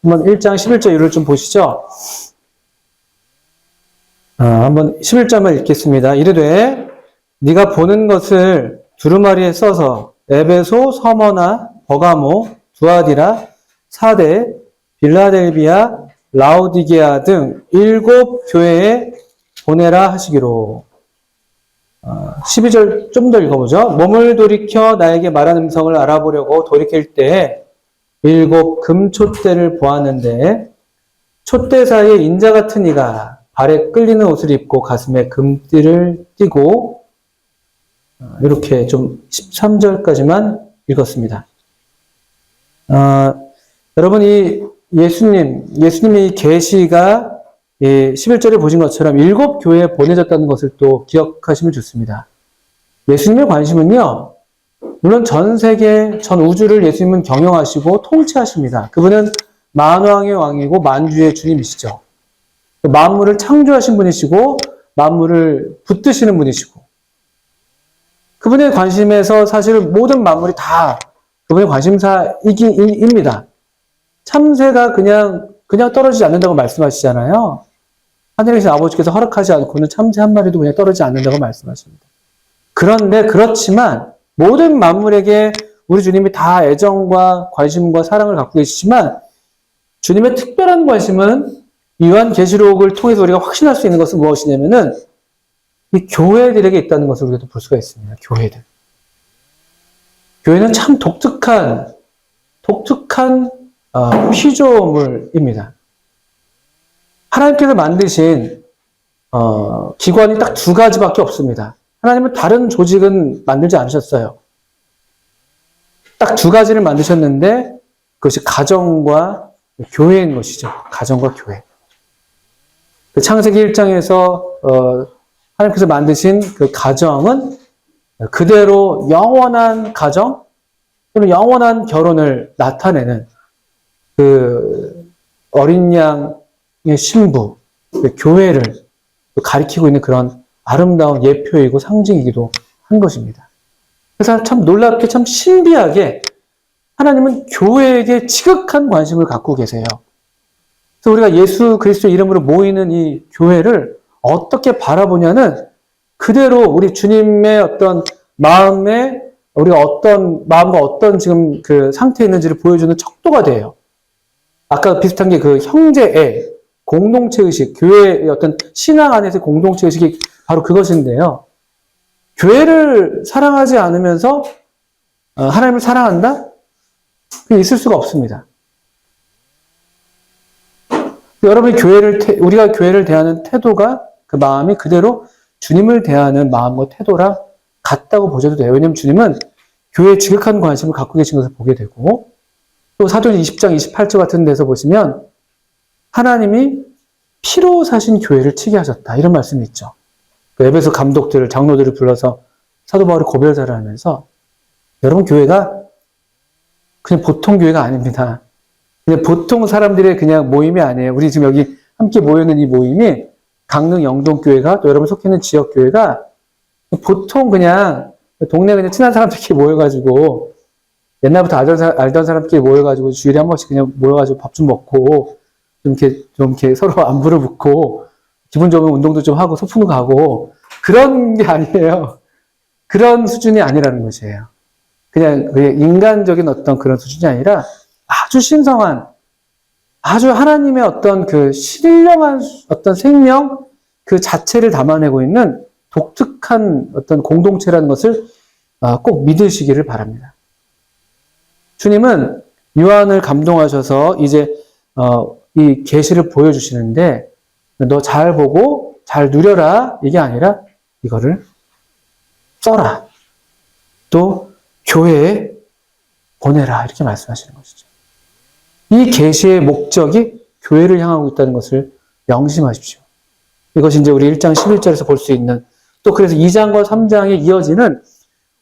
한번 1장 11절 이유를 좀 보시죠. 한번 11절만 읽겠습니다. 이르되 네가 보는 것을 두루마리에 써서 에베소, 서머나, 버가모, 두아디라, 사대, 빌라델비아, 라오디게아 등 7 교회에 보내라 하시기로. 12절 좀 더 읽어보죠. 몸을 돌이켜 나에게 말한 음성을 알아보려고 돌이킬 때에 7 금촛대를 보았는데 촛대 사이에 인자 같은 이가 발에 끌리는 옷을 입고 가슴에 금띠를 띠고, 이렇게 좀 13절까지만 읽었습니다. 여러분, 이 예수님의 이 계시가 11절에 보신 것처럼 7 교회에 보내졌다는 것을 또 기억하시면 좋습니다. 예수님의 관심은요, 물론 전 세계, 전 우주를 예수님은 경영하시고 통치하십니다. 그분은 만왕의 왕이고 만주의 주님이시죠. 만물을 창조하신 분이시고 만물을 붙드시는 분이시고, 그분의 관심에서 사실 모든 만물이 다 그분의 관심사입니다. 참새가 그냥 떨어지지 않는다고 말씀하시잖아요. 하늘에서 아버지께서 허락하지 않고는 참새 한 마리도 그냥 떨어지지 않는다고 말씀하십니다. 그런데 그렇지만 모든 만물에게 우리 주님이 다 애정과 관심과 사랑을 갖고 계시지만, 주님의 특별한 관심은 요한계시록을 통해서 우리가 확신할 수 있는 것은 무엇이냐면은 이 교회들에게 있다는 것을 우리가 또 볼 수가 있습니다. 교회들. 교회는 참 독특한 피조물입니다. 하나님께서 만드신 기관이 딱 2가지밖에 없습니다. 하나님은 다른 조직은 만들지 않으셨어요. 딱 2가지를 만드셨는데 그것이 가정과 교회인 것이죠. 가정과 교회. 창세기 1장에서 하나님께서 만드신 그 가정은 그대로 영원한 가정 또는 영원한 결혼을 나타내는 그 어린 양의 신부, 그 교회를 가리키고 있는 그런 아름다운 예표이고 상징이기도 한 것입니다. 그래서 참 놀랍게, 참 신비하게 하나님은 교회에게 지극한 관심을 갖고 계세요. 그래서 우리가 예수 그리스도 이름으로 모이는 이 교회를 어떻게 바라보냐는 그대로 우리 주님의 어떤 마음에, 우리가 어떤 마음과 어떤 지금 그 상태에 있는지를 보여주는 척도가 돼요. 아까 비슷한 게 그 형제애, 공동체의식, 교회의 어떤 신앙 안에서의 공동체의식이 바로 그것인데요. 교회를 사랑하지 않으면서 하나님을 사랑한다? 그게 있을 수가 없습니다. 여러분이 우리가 교회를 대하는 태도가, 그 마음이 그대로 주님을 대하는 마음과 태도랑 같다고 보셔도 돼요. 왜냐하면 주님은 교회에 지극한 관심을 갖고 계신 것을 보게 되고, 또 사도행 20장 28절 같은 데서 보시면 하나님이 피로 사신 교회를 치게 하셨다, 이런 말씀이 있죠. 에베소 감독들을, 장로들을 불러서 사도 바울이 고별사를 하면서, 여러분 교회가 그냥 보통 교회가 아닙니다. 그냥 보통 사람들의 그냥 모임이 아니에요. 우리 지금 여기 함께 모여있는 이 모임이, 강릉 영동교회가, 또 여러분 속해 있는 지역교회가 보통 그냥 동네 그냥 친한 사람들끼리 모여가지고, 옛날부터 알던 사람끼리 모여가지고 주일에 한 번씩 그냥 모여가지고 밥 좀 먹고 좀 이렇게 서로 안부를 묻고 기분 좋으면 운동도 좀 하고 소풍도 가고, 그런 게 아니에요. 그런 수준이 아니라는 것이에요. 그냥 인간적인 어떤 그런 수준이 아니라 아주 신성한, 아주 하나님의 어떤 그 신령한 어떤 생명 그 자체를 담아내고 있는 독특한 어떤 공동체라는 것을 꼭 믿으시기를 바랍니다. 주님은 요한을 감동하셔서 이제 이 계시를 보여주시는데, 너 잘 보고 잘 누려라, 이게 아니라 이거를 써라, 또 교회에 보내라, 이렇게 말씀하시는 것이죠. 이 계시의 목적이 교회를 향하고 있다는 것을 명심하십시오. 이것이 이제 우리 1장 11절에서 볼 수 있는, 또 그래서 2장과 3장에 이어지는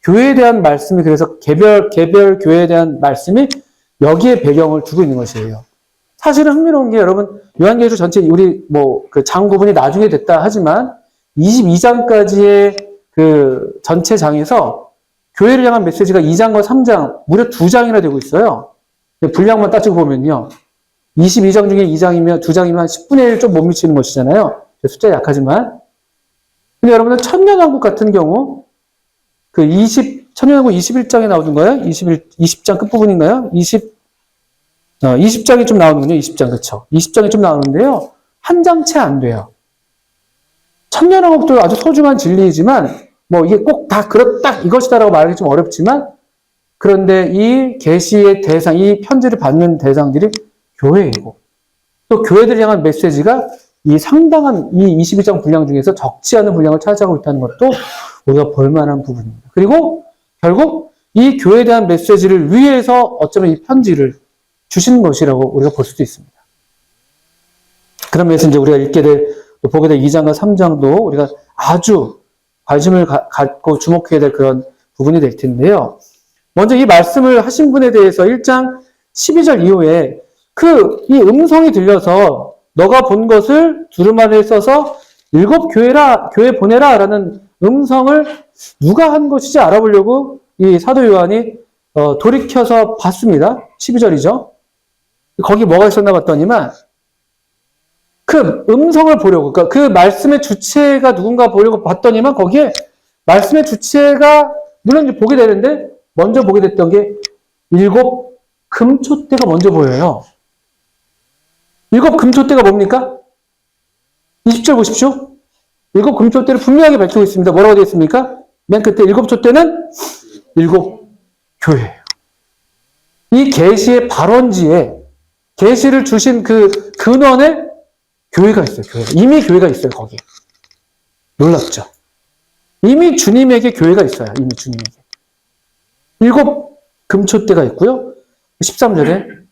교회에 대한 말씀이, 그래서 개별 교회에 대한 말씀이 여기에 배경을 두고 있는 것이에요. 사실은 흥미로운 게, 여러분 요한계시록 전체 우리 그 장 구분이 나중에 됐다 하지만 22장까지의 그 전체 장에서 교회를 향한 메시지가 2장과 3장 무려 2장이나 되고 있어요. 분량만 따지고 보면요. 22장 중에 2장이면 2장이면 한 10분의 1 좀 못 미치는 것이잖아요. 숫자 약하지만. 근데 여러분은 천년왕국 같은 경우 그 천년왕국 21장에 나오던가요? 20장 끝부분인가요? 20장이 좀 나오는군요. 20장, 그쵸. 20장이 좀 나오는데요. 한 장 채 안 돼요. 천년왕국도 아주 소중한 진리이지만, 뭐 이게 꼭 다 그렇다, 이것이다라고 말하기 좀 어렵지만, 그런데 이 계시의 대상, 이 편지를 받는 대상들이 교회이고, 또 교회들을 향한 메시지가 이 상당한 이 22장 분량 중에서 적지 않은 분량을 차지하고 있다는 것도 우리가 볼만한 부분입니다. 그리고 결국 이 교회에 대한 메시지를 위해서 어쩌면 이 편지를 주신 것이라고 우리가 볼 수도 있습니다. 그런 면에서 이제 우리가 보게 될 2장과 3장도 우리가 아주 관심을 갖고 주목해야 될 그런 부분이 될 텐데요. 먼저 이 말씀을 하신 분에 대해서 1장 12절 이후에 이 음성이 들려서 너가 본 것을 두루마리에 써서 7 교회 보내라 라는 음성을 누가 한 것인지 알아보려고 이 사도 요한이 돌이켜서 봤습니다. 12절이죠. 거기 뭐가 있었나 봤더니만 그 음성을 보려고, 그러니까 그 말씀의 주체가 누군가 보려고 봤더니만 거기에 말씀의 주체가 물론 이제 보게 되는데 먼저 보게 됐던 게 7 금초대가 먼저 보여요. 7 금초대가 뭡니까? 20절 보십시오. 7 금초대를 분명하게 밝히고 있습니다. 뭐라고 되어 있습니까? 맨 끝에 7 촛대는 7 교회예요. 이 계시의 발원지에 계시를 주신 그 근원에 교회가 있어요. 이미 교회가 있어요. 거기. 놀랍죠? 이미 주님에게 교회가 있어요. 이미 주님에게. 7 금초대가 있고요. 13절에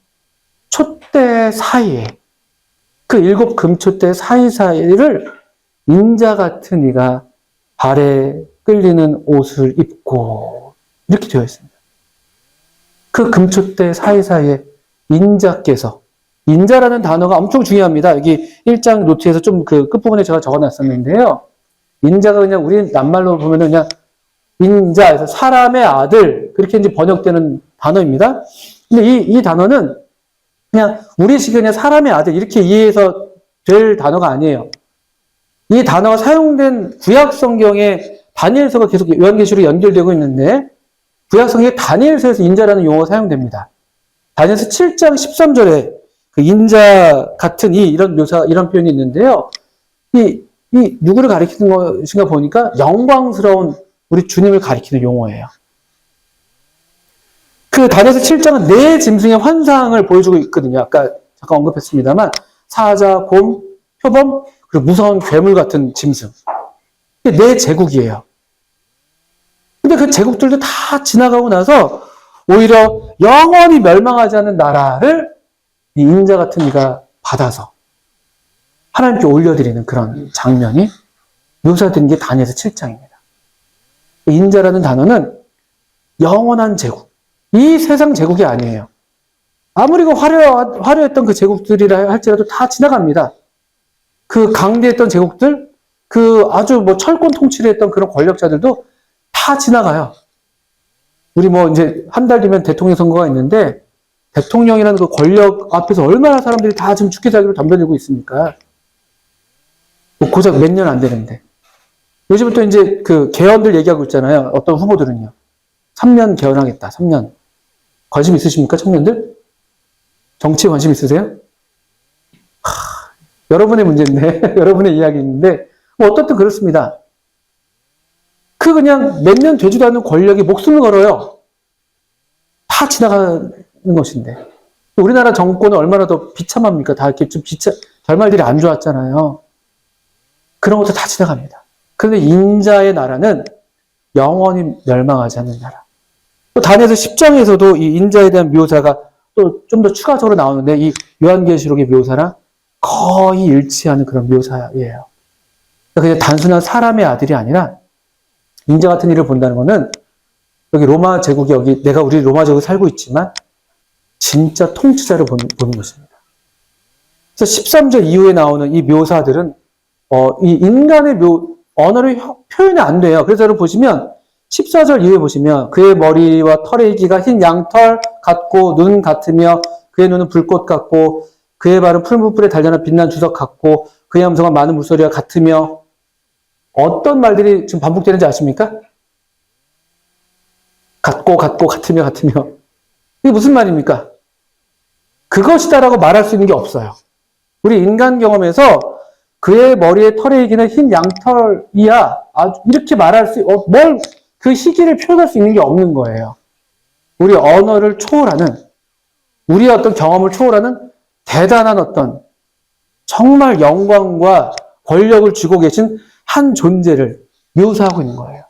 촛대 사이에 그 7 금초대 사이사이를 인자 같은 이가 발에 끌리는 옷을 입고 이렇게 되어 있습니다. 그 금초대 사이사이에 인자께서, 인자라는 단어가 엄청 중요합니다. 여기 1장 노트에서 좀 그 끝부분에 제가 적어놨었는데요. 인자가 그냥 우리 낱말로 보면은 그냥 인자에서 사람의 아들, 그렇게 이제 번역되는 단어입니다. 근데 이 단어는 그냥 우리식의 그냥 사람의 아들, 이렇게 이해해서 될 단어가 아니에요. 이 단어가 사용된 구약 성경의 다니엘서가 계속 요한계시로 연결되고 있는데, 구약 성경의 다니엘서에서 인자라는 용어가 사용됩니다. 다니엘서 7장 13절에 그 인자 같은 이런 묘사, 이런 표현이 있는데요. 이 누구를 가리키는 것인가 보니까 영광스러운 우리 주님을 가리키는 용어예요. 그 다니엘서 7장은 네 짐승의 환상을 보여주고 있거든요. 아까 잠깐 언급했습니다만 사자, 곰, 표범, 그리고 무서운 괴물 같은 짐승. 이게 네 제국이에요. 근데 그 제국들도 다 지나가고 나서 오히려 영원히 멸망하지 않는 나라를 이 인자 같은 이가 받아서 하나님께 올려드리는 그런 장면이 묘사된 게 다니엘서 7장입니다. 인자라는 단어는 영원한 제국. 이 세상 제국이 아니에요. 아무리 화려했던 그 제국들이라 할지라도 다 지나갑니다. 그 강대했던 제국들, 그 아주 철권 통치를 했던 그런 권력자들도 다 지나가요. 우리 이제 한 달 뒤면 대통령 선거가 있는데, 대통령이라는 그 권력 앞에서 얼마나 사람들이 다 지금 죽기 살기로 덤벼들고 있습니까? 고작 몇 년 안 되는데. 요즘은 또 이제 그 개헌들 얘기하고 있잖아요. 어떤 후보들은요. 3년 개헌하겠다, 3년. 관심 있으십니까, 청년들? 정치에 관심 있으세요? 여러분의 문제인데, 여러분의 이야기인데, 어떻든 그렇습니다. 그냥 몇 년 되지도 않는 권력이 목숨을 걸어요. 다 지나가는 것인데. 우리나라 정권은 얼마나 더 비참합니까? 다 이렇게 좀 결말들이 안 좋았잖아요. 그런 것도 다 지나갑니다. 그런데 인자의 나라는 영원히 멸망하지 않는 나라. 또 다니엘서 10장에서도 이 인자에 대한 묘사가 또 좀 더 추가적으로 나오는데, 이 요한계시록의 묘사랑 거의 일치하는 그런 묘사예요. 그냥 단순한 사람의 아들이 아니라 인자 같은 일을 본다는 것은 여기 로마 제국이 내가 우리 로마 제국에 살고 있지만 진짜 통치자를 보는 것입니다. 그래서 13절 이후에 나오는 이 묘사들은 이 인간의 언어를 표현이 안 돼요. 그래서 여러분 보시면 14절 이후에 보시면 그의 머리와 털의 이기가 흰 양털 같고 눈 같으며 그의 눈은 불꽃 같고 그의 발은 푸른 뿔에 달려나 빛난 주석 같고 그의 음성은 많은 물소리와 같으며 어떤 말들이 지금 반복되는지 아십니까? 같고 같으며 이게 무슨 말입니까? 그것이다라고 말할 수 있는 게 없어요. 우리 인간 경험에서 그의 머리에 털에 이기는 흰 양털이야 이렇게 말할 수 그 시기를 표현할 수 있는 게 없는 거예요. 우리 언어를 초월하는 우리의 어떤 경험을 초월하는 대단한 어떤 정말 영광과 권력을 쥐고 계신 한 존재를 묘사하고 있는 거예요.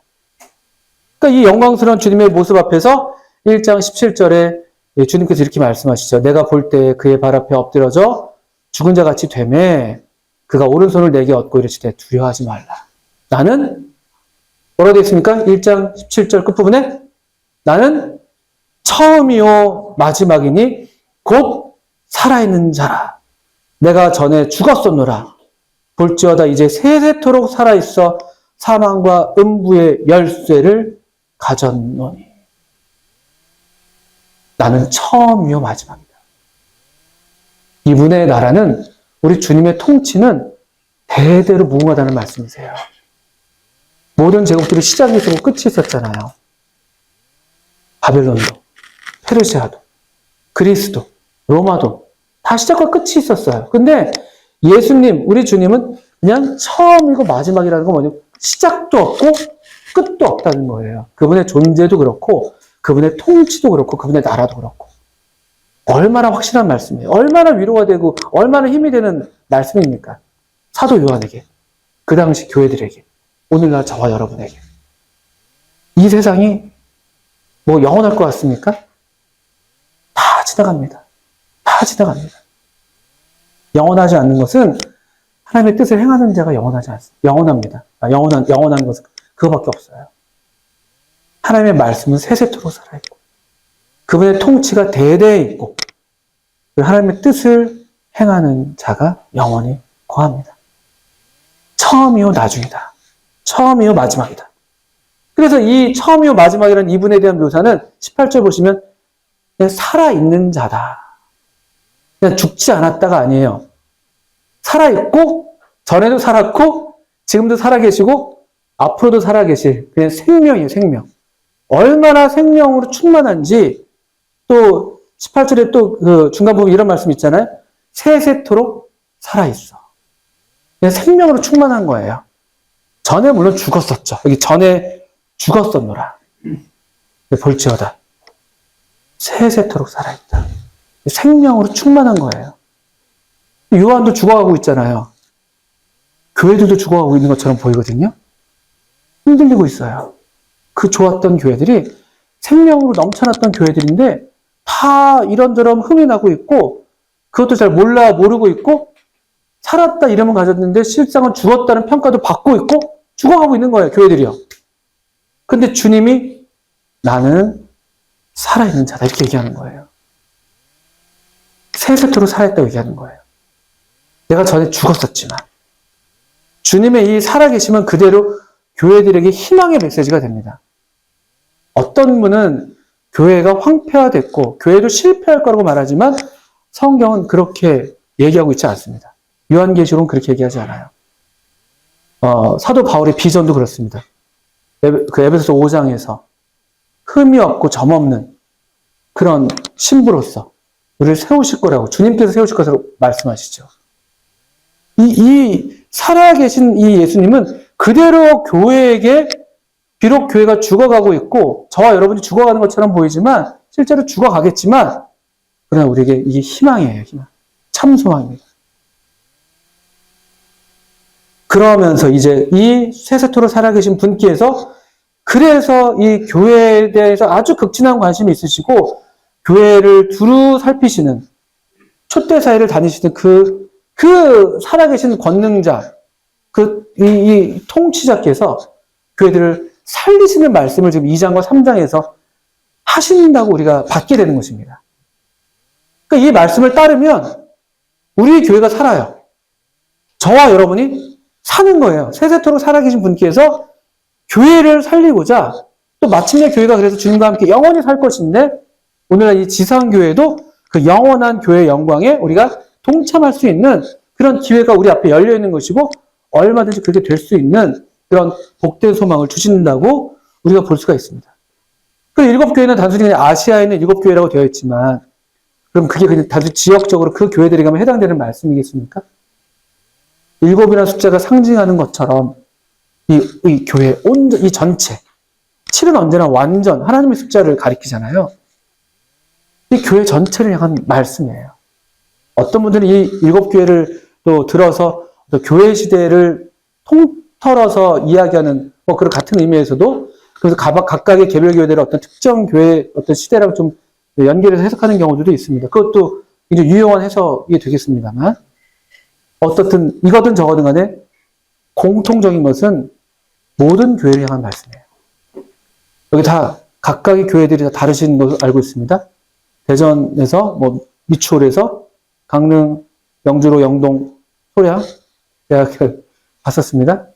그러니까 이 영광스러운 주님의 모습 앞에서 1장 17절에 주님께서 이렇게 말씀하시죠. 내가 볼 때 그의 발 앞에 엎드려져 죽은 자 같이 되매 그가 오른손을 내게 얻고 이르시되 두려워하지 말라. 나는 뭐라고 되어 있습니까? 1장 17절 끝부분에 나는 처음이요 마지막이니 곧 살아있는 자라. 내가 전에 죽었었노라. 볼지어다 이제 세세토록 살아있어 사망과 음부의 열쇠를 가졌노니. 나는 처음이요 마지막이다. 이분의 나라는 우리 주님의 통치는 대대로 무궁하다는 말씀이세요. 모든 제국들이 시작이 있었고 끝이 있었잖아요. 바벨론도, 페르시아도, 그리스도, 로마도 다 시작과 끝이 있었어요. 근데 예수님, 우리 주님은 그냥 처음이고 마지막이라는 건 뭐냐면 시작도 없고 끝도 없다는 거예요. 그분의 존재도 그렇고 그분의 통치도 그렇고 그분의 나라도 그렇고 얼마나 확실한 말씀이에요. 얼마나 위로가 되고 얼마나 힘이 되는 말씀입니까? 사도 요한에게, 그 당시 교회들에게, 오늘날 저와 여러분에게. 이 세상이 뭐 영원할 것 같습니까? 다 지나갑니다. 다 지나갑니다. 영원하지 않는 것은 하나님의 뜻을 행하는 자가 영원하지 않습니다. 영원합니다. 영원한 것은 그거밖에 없어요. 하나님의 말씀은 세세토록 살아있고 그분의 통치가 대대에 있고 하나님의 뜻을 행하는 자가 영원히 거합니다. 처음이요 나중이다. 처음이요 마지막이다. 그래서 이 처음이요 마지막이라는 이분에 대한 묘사는 18절 보시면 그냥 살아있는 자다. 그냥 죽지 않았다가 아니에요. 살아있고 전에도 살았고 지금도 살아계시고 앞으로도 살아계실 그냥 생명이에요. 생명. 얼마나 생명으로 충만한지 또 18절에 또 그 중간 부분 이런 말씀 있잖아요. 세세토록 살아있어. 그냥 생명으로 충만한 거예요. 전에 물론 죽었었죠. 여기 전에 죽었었노라. 볼지어다. 세세토록 살아있다. 생명으로 충만한 거예요. 요한도 죽어가고 있잖아요. 교회들도 죽어가고 있는 것처럼 보이거든요. 흔들리고 있어요. 그 좋았던 교회들이 생명으로 넘쳐났던 교회들인데 다 이런저런 흠이 나고 있고 그것도 잘 모르고 있고 살았다 이름은 가졌는데 실상은 죽었다는 평가도 받고 있고 죽어가고 있는 거예요. 교회들이요. 근데 주님이 나는 살아있는 자다 이렇게 얘기하는 거예요. 세세토록 살아있다고 얘기하는 거예요. 내가 전에 죽었었지만 주님의 이 살아계심은 그대로 교회들에게 희망의 메시지가 됩니다. 어떤 분은 교회가 황폐화됐고 교회도 실패할 거라고 말하지만 성경은 그렇게 얘기하고 있지 않습니다. 요한계시록은 그렇게 얘기하지 않아요. 사도 바울의 비전도 그렇습니다. 그 에베소서 5장에서 흠이 없고 점 없는 그런 신부로서 우리를 세우실 거라고 주님께서 세우실 것으로 말씀하시죠. 이 살아계신 이 예수님은 그대로 교회에게 비록 교회가 죽어가고 있고 저와 여러분이 죽어가는 것처럼 보이지만 실제로 죽어가겠지만 그러나 우리에게 이게 희망이에요. 희망. 참 소망입니다. 그러면서 이제 이 세세토록 살아계신 분께서 그래서 이 교회에 대해서 아주 극진한 관심이 있으시고 교회를 두루 살피시는 촛대 사이를 다니시는 그 살아계신 권능자 이 통치자께서 교회들을 살리시는 말씀을 지금 2장과 3장에서 하신다고 우리가 받게 되는 것입니다. 그러니까 이 말씀을 따르면 우리 교회가 살아요. 저와 여러분이 사는 거예요. 세세토록 살아계신 분께서 교회를 살리고자 또 마침내 교회가 그래서 주님과 함께 영원히 살 것인데 오늘날 이 지상교회도 그 영원한 교회의 영광에 우리가 동참할 수 있는 그런 기회가 우리 앞에 열려 있는 것이고 얼마든지 그렇게 될 수 있는 그런 복된 소망을 주신다고 우리가 볼 수가 있습니다. 그 7교회는 단순히 그냥 아시아에 있는 7교회라고 되어 있지만 그럼 그게 그냥 단순히 지역적으로 그 교회들에게만 해당되는 말씀이겠습니까? 7이라는 숫자가 상징하는 것처럼 이 교회 이 전체 7은 언제나 완전 하나님의 숫자를 가리키잖아요. 이 교회 전체를 향한 말씀이에요. 어떤 분들은 이 7교회를 또 들어서 또 교회 시대를 통틀어서 이야기하는 뭐 그런 같은 의미에서도 그래서 각각의 개별 교회들의 어떤 특정 교회 어떤 시대랑 좀 연결해서 해석하는 경우들도 있습니다. 그것도 이제 유용한 해석이 되겠습니다만 어떻든 이거든 저거든 간에 공통적인 것은 모든 교회를 향한 말씀이에요. 여기 다 각각의 교회들이 다 다르신 것을 알고 있습니다. 대전에서 뭐 미추홀에서 강릉, 영주로, 영동, 소량 대학을 갔었습니다.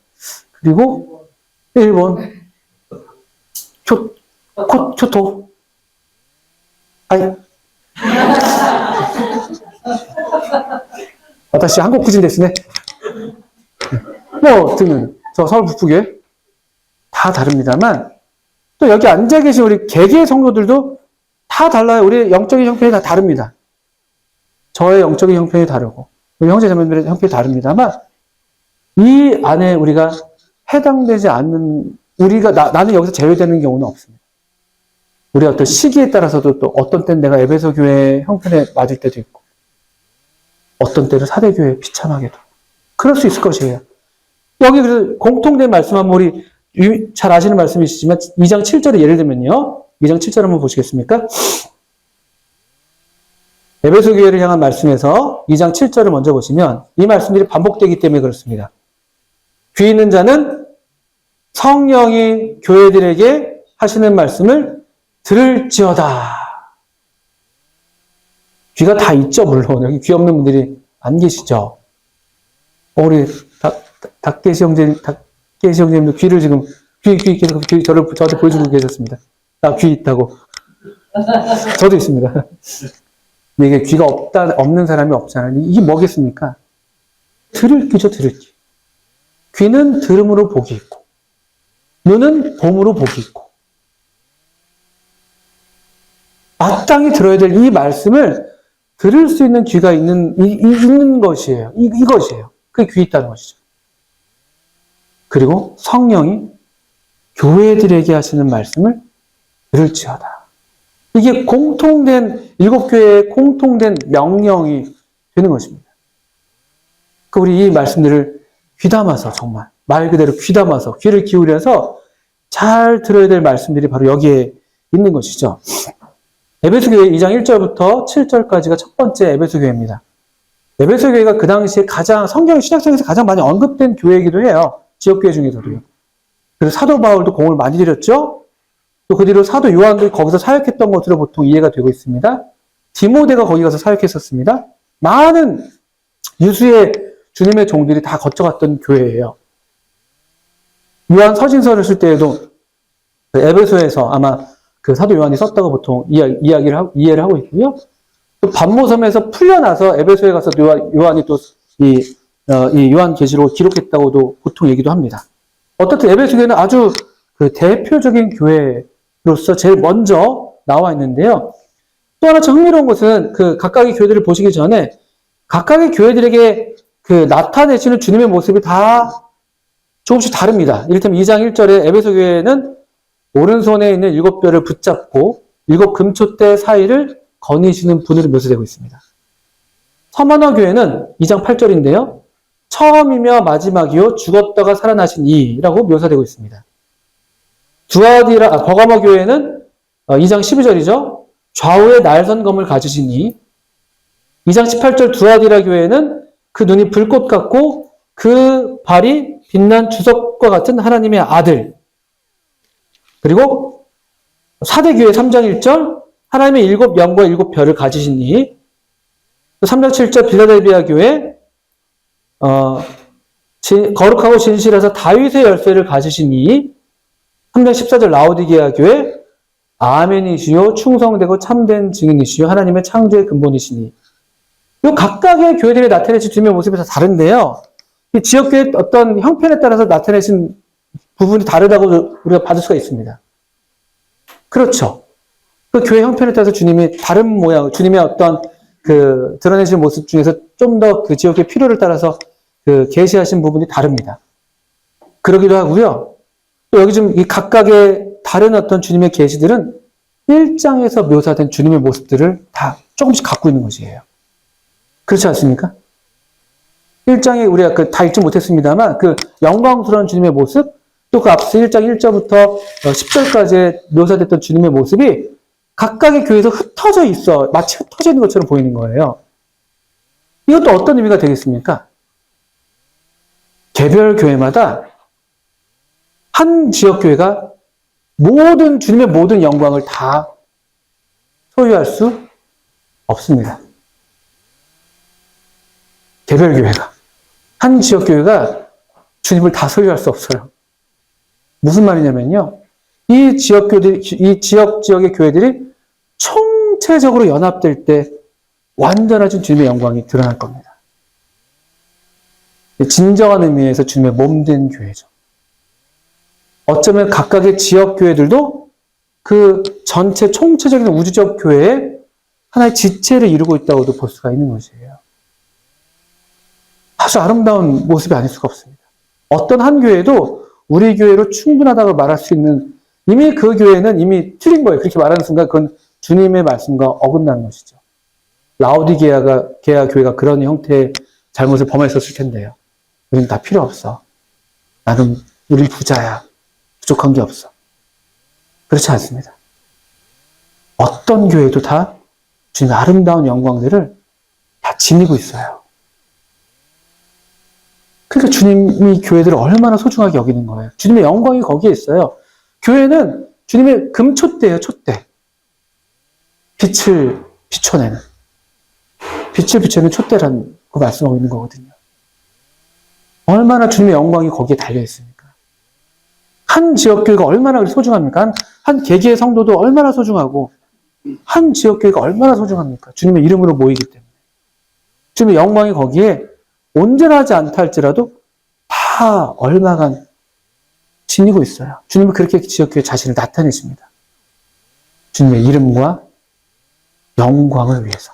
그리고 일본 교토 아니 다시 한국 구진 됐으네. 뭐 등은 저 서울 북부교회 다 다릅니다만 또 여기 앉아 계신 우리 개개의 성도들도 다 달라요. 우리의 영적인 형편이 다 다릅니다. 저의 영적인 형편이 다르고 우리 형제자매들의 형편이 다릅니다만 이 안에 우리가 해당되지 않는 우리가 나는 여기서 제외되는 경우는 없습니다. 우리 어떤 시기에 따라서도 또 어떤 때는 내가 에베소 교회 형편에 맞을 때도 있고 어떤 때는 사대교회에 비참하게도 그럴 수 있을 것이에요. 여기 그래서 공통된 말씀 한번 우리 잘 아시는 말씀이시지만 2장 7절에 예를 들면요. 2장 7절 한번 보시겠습니까? 에베소 교회를 향한 말씀에서 2장 7절을 먼저 보시면 이 말씀들이 반복되기 때문에 그렇습니다. 귀 있는 자는 성령이 교회들에게 하시는 말씀을 들을지어다. 귀가 다 있죠, 물론. 여기 귀 없는 분들이 안 계시죠. 우리 닭계시 형제님도 귀를 지금, 귀 저한테 보여주고 계셨습니다. 나 귀 있다고. 저도 있습니다. 이게 귀가 없는 사람이 없잖아요. 이게 뭐겠습니까? 들을 귀죠, 들을 귀. 귀는 들음으로 복이 있고, 눈은 봄으로 복이 있고, 마땅히 들어야 될 이 말씀을 들을 수 있는 귀가 있는 것이에요. 이것이에요. 그게 귀 있다는 것이죠. 그리고 성령이 교회들에게 하시는 말씀을 들을지어다. 이게 공통된, 7교회의 공통된 명령이 되는 것입니다. 우리 이 말씀들을 귀담아서 정말, 말 그대로 귀담아서, 귀를 기울여서 잘 들어야 될 말씀들이 바로 여기에 있는 것이죠. 에베소 교회 2장 1절부터 7절까지가 첫 번째 에베소 교회입니다. 에베소 교회가 그 당시에 성경 신약성에서 가장 많이 언급된 교회이기도 해요. 지역교회 중에서도요. 그래서 사도 바울도 공을 많이 들였죠. 또 그 뒤로 사도 요한도 거기서 사역했던 것으로 보통 이해가 되고 있습니다. 디모데가 거기 가서 사역했었습니다. 많은 유수의 주님의 종들이 다 거쳐갔던 교회예요. 요한 서신서를 쓸 때에도 에베소에서 아마 그 사도 요한이 썼다고 보통 이해를 하고 있고요. 또 반모섬에서 풀려나서 에베소에 가서 요한이 또 이 요한 계시록을 기록했다고도 보통 얘기도 합니다. 어떻든 에베소 교회는 아주 그 대표적인 교회로서 제일 먼저 나와 있는데요. 또 하나 참 흥미로운 것은 그 각각의 교회들을 보시기 전에 각각의 교회들에게 그 나타내시는 주님의 모습이 다 조금씩 다릅니다. 이를테면 2장 1절에 에베소 교회는 오른손에 있는 7뼈를 붙잡고 7 금초대 사이를 거니시는 분으로 묘사되고 있습니다. 서만화 교회는 2장 8절인데요. 처음이며 마지막이요 죽었다가 살아나신 이라고 묘사되고 있습니다. 버가모 교회는 2장 12절이죠. 좌우에 날선검을 가지신 이. 2장 18절 두아디라 교회는 그 눈이 불꽃 같고 그 발이 빛난 주석과 같은 하나님의 아들. 그리고 사대교회 3장 1절 하나님의 7영과 7별을 가지신 이. 3장 7절 빌라델비아 교회 거룩하고 진실해서 다윗의 열쇠를 가지신 이. 3장 14절 라오디게아 교회 아멘이시요 충성되고 참된 증인이시요 하나님의 창조의 근본이시니. 이 각각의 교회들이 나타내신 주님의 모습이 다 다른데요. 이 지역교회 어떤 형편에 따라서 나타내신 부분이 다르다고 우리가 받을 수가 있습니다. 그렇죠. 그 교회 형편에 따라서 주님이 다른 모양, 주님의 어떤 그 드러내신 모습 중에서 좀 더 그 지역의 필요를 따라서 그 계시하신 부분이 다릅니다. 그러기도 하고요. 또 여기 좀 이 각각의 다른 어떤 주님의 계시들은 1장에서 묘사된 주님의 모습들을 다 조금씩 갖고 있는 것이에요. 그렇지 않습니까? 1장에 우리가 다 읽지 못했습니다만 그 영광스러운 주님의 모습, 또 그 앞서 1장 1절부터 10절까지 묘사됐던 주님의 모습이 각각의 교회에서 흩어져 있어. 마치 흩어져 있는 것처럼 보이는 거예요. 이것도 어떤 의미가 되겠습니까? 개별 교회마다 한 지역 교회가 모든 주님의 모든 영광을 다 소유할 수 없습니다. 개별 교회가 한 지역 교회가 주님을 다 소유할 수 없어요. 무슨 말이냐면요. 이 지역의 교회들이 총체적으로 연합될 때 완전하신 주님의 영광이 드러날 겁니다. 진정한 의미에서 주님의 몸된 교회죠. 어쩌면 각각의 지역 교회들도 그 전체 총체적인 우주적 교회의 하나의 지체를 이루고 있다고도 볼 수가 있는 것이에요. 아주 아름다운 모습이 아닐 수가 없습니다. 어떤 한 교회도 우리 교회로 충분하다고 말할 수 있는, 이미 그 교회는 이미 틀린 거예요. 그렇게 말하는 순간 그건 주님의 말씀과 어긋나는 것이죠. 라오디게아 교회가 그런 형태의 잘못을 범했었을 텐데요. 우리는 다 필요 없어. 나는 우리 부자야. 부족한 게 없어. 그렇지 않습니다. 어떤 교회도 다 주님의 아름다운 영광들을 다 지니고 있어요. 그러니까 주님이 교회들을 얼마나 소중하게 여기는 거예요. 주님의 영광이 거기에 있어요. 교회는 주님의 금촛대예요, 촛대. 빛을 비춰내는. 빛을 비춰내는 촛대라는 거 말씀하고 있는 거거든요. 얼마나 주님의 영광이 거기에 달려있습니까? 한 지역교회가 얼마나 소중합니까? 한 개개의 성도도 얼마나 소중하고, 한 지역교회가 얼마나 소중합니까? 주님의 이름으로 모이기 때문에. 주님의 영광이 거기에 온전하지 않다 할지라도 다 얼마간 지니고 있어요. 주님은 그렇게 지역교회 자신을 나타내십니다. 주님의 이름과 영광을 위해서.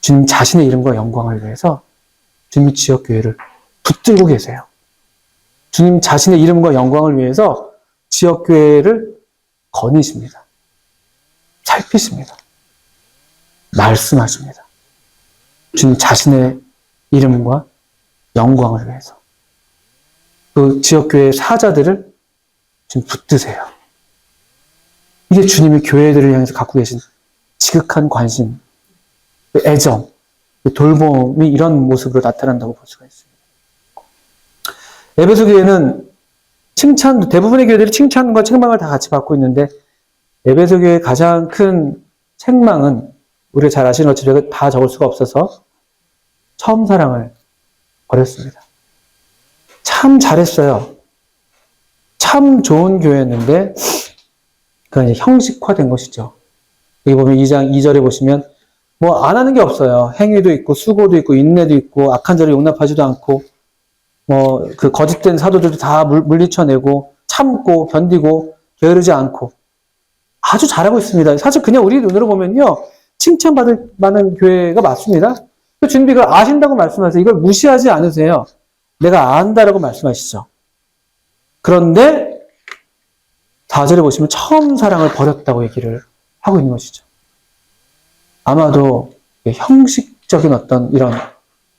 주님 자신의 이름과 영광을 위해서 주님이 지역교회를 붙들고 계세요. 주님 자신의 이름과 영광을 위해서 지역교회를 거니십니다. 살피십니다. 말씀하십니다. 주님 자신의 이름과 영광을 위해서 그 지역교회의 사자들을 지금 붙드세요. 이게 주님이 교회들을 향해서 갖고 계신 지극한 관심, 애정, 돌봄이 이런 모습으로 나타난다고 볼 수가 있습니다. 에베소 교회는 대부분의 교회들이 칭찬과 책망을 다 같이 받고 있는데 에베소 교회의 가장 큰 책망은 우리가 잘 아시는 것처럼 다 적을 수가 없어서 처음 사랑을 버렸습니다. 참 잘했어요. 참 좋은 교회였는데 그건 형식화된 것이죠. 여기 보면 2장 2절에 보시면 뭐 안 하는 게 없어요. 행위도 있고 수고도 있고 인내도 있고 악한 자를 용납하지도 않고 뭐 그 거짓된 사도들도 다 물리쳐내고 참고 견디고 게으르지 않고 아주 잘하고 있습니다. 사실 그냥 우리 눈으로 보면요 칭찬받을 만한 교회가 맞습니다. 주님이 이걸 아신다고 말씀하세요. 이걸 무시하지 않으세요. 내가 안다라고 말씀하시죠. 그런데 4절에 보시면 처음 사랑을 버렸다고 얘기를 하고 있는 것이죠. 아마도 형식적인 어떤 이런